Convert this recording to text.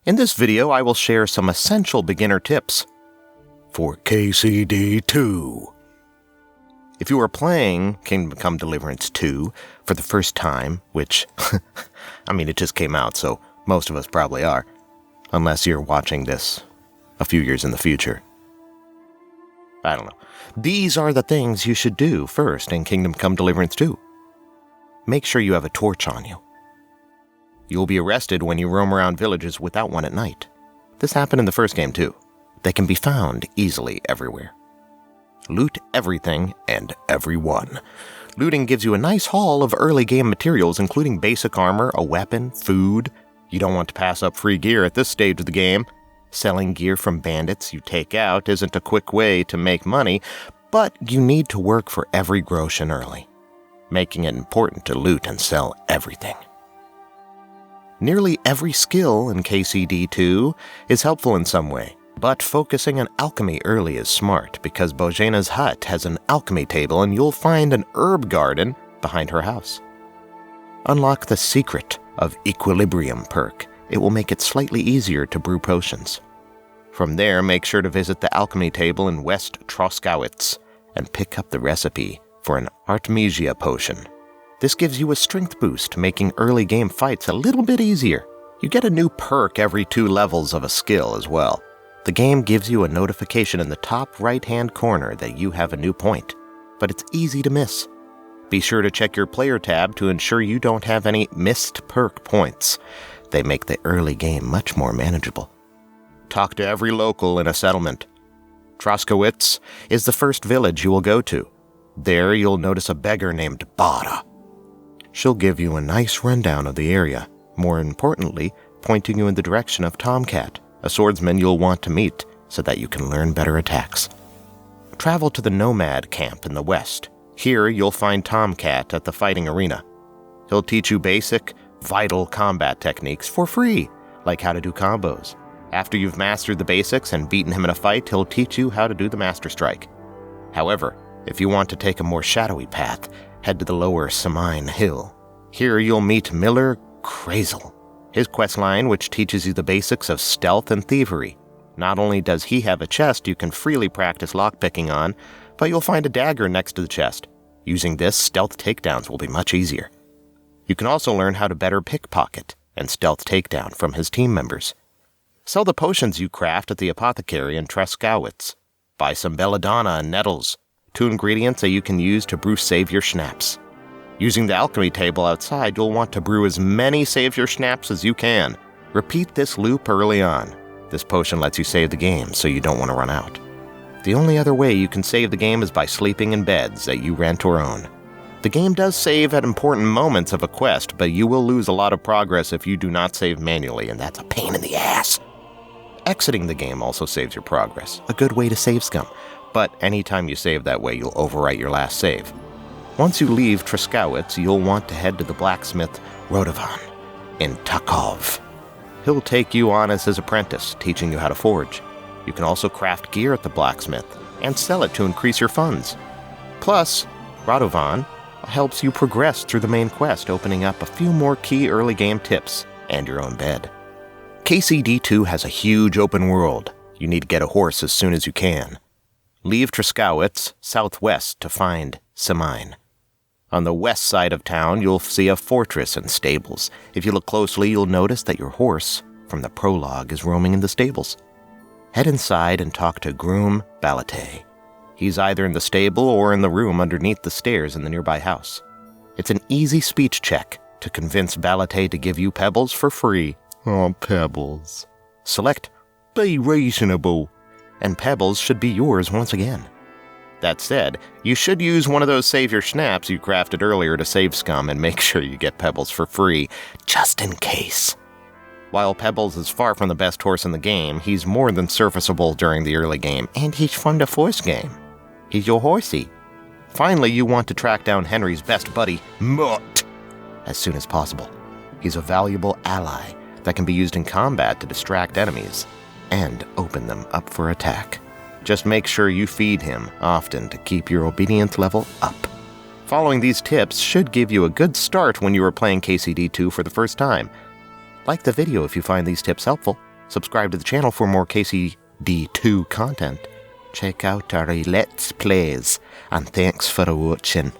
In this video, I will share some essential beginner tips for KCD2. If you are playing Kingdom Come Deliverance II for the first time, which, it just came out, so most of us probably are, unless you're watching this a few years in the future. I don't know. These are the things you should do first in Kingdom Come Deliverance II. Make sure you have a torch on you. You'll be arrested when you roam around villages without one at night. This happened in the first game too. They can be found easily everywhere. Loot everything and everyone. Looting gives you a nice haul of early game materials, including basic armor, a weapon, food. You don't want to pass up free gear at this stage of the game. Selling gear from bandits you take out isn't a quick way to make money, but you need to work for every groschen early, making it important to loot and sell everything. Nearly every skill in KCD2 is helpful in some way, but focusing on alchemy early is smart because Bojana's hut has an alchemy table and you'll find an herb garden behind her house. Unlock the secret of equilibrium perk. It will make it slightly easier to brew potions. From there, make sure to visit the alchemy table in West Troskowitz and pick up the recipe for an artemisia potion. This gives you a strength boost, making early game fights a little bit easier. You get a new perk every 2 levels of a skill as well. The game gives you a notification in the top right-hand corner that you have a new point, but it's easy to miss. Be sure to check your player tab to ensure you don't have any missed perk points. They make the early game much more manageable. Talk to every local in a settlement. Troskowitz is the first village you will go to. There you'll notice a beggar named Bada. She'll give you a nice rundown of the area, more importantly, pointing you in the direction of Tomcat, a swordsman you'll want to meet so that you can learn better attacks. Travel to the nomad camp in the west. Here you'll find Tomcat at the fighting arena. He'll teach you basic, vital combat techniques for free, like how to do combos. After you've mastered the basics and beaten him in a fight, he'll teach you how to do the Master Strike. However, if you want to take a more shadowy path, head to the lower Samine Hill. Here you'll meet Miller Crazel, his questline which teaches you the basics of stealth and thievery. Not only does he have a chest you can freely practice lockpicking on, but you'll find a dagger next to the chest. Using this, stealth takedowns will be much easier. You can also learn how to better pickpocket and stealth takedown from his team members. Sell the potions you craft at the apothecary in troskowitz. Buy some belladona and nettles, 2 ingredients that you can use to brew savior schnapps. Using the alchemy table outside, you'll want to brew as many savior schnapps as you can. Repeat this loop early on. This potion lets you save the game, so you don't want to run out. The only other way you can save the game is by sleeping in beds that you rent or own. The game does save at important moments of a quest, but you will lose a lot of progress if you do not save manually, and that's a pain in the ass. Exiting the game also saves your progress, a good way to save scum, but anytime you save that way, you'll overwrite your last save. Once you leave Troskowitz, you'll want to head to the blacksmith Radovan in Takov. He'll take you on as his apprentice, teaching you how to forge. You can also craft gear at the blacksmith and sell it to increase your funds. Plus, Radovan helps you progress through the main quest, opening up a few more key early game tips and your own bed. KCD2 has a huge open world. You need to get a horse as soon as you can. Leave Troskowitz southwest to find Samine. On the west side of town, you'll see a fortress and stables. If you look closely, you'll notice that your horse from the prologue is roaming in the stables. Head inside and talk to Groom Balate. He's either in the stable or in the room underneath the stairs in the nearby house. It's an easy speech check to convince Balate to give you pebbles for free. Oh, pebbles. Select Be Reasonable, and pebbles should be yours once again. That said, you should use one of those savior schnapps you crafted earlier to save scum and make sure you get pebbles for free, just in case. While Pebbles is far from the best horse in the game, he's more than serviceable during the early game, and he's fun to force game. He's your horsey. Finally, you want to track down Henry's best buddy, Mutt, as soon as possible. He's a valuable ally that can be used in combat to distract enemies and open them up for attack. Just make sure you feed him often to keep your obedience level up. Following these tips should give you a good start when you are playing KCD2 for the first time. Like the video if you find these tips helpful. Subscribe to the channel for more KCD2 content. Check out our Let's Plays, and thanks for watching.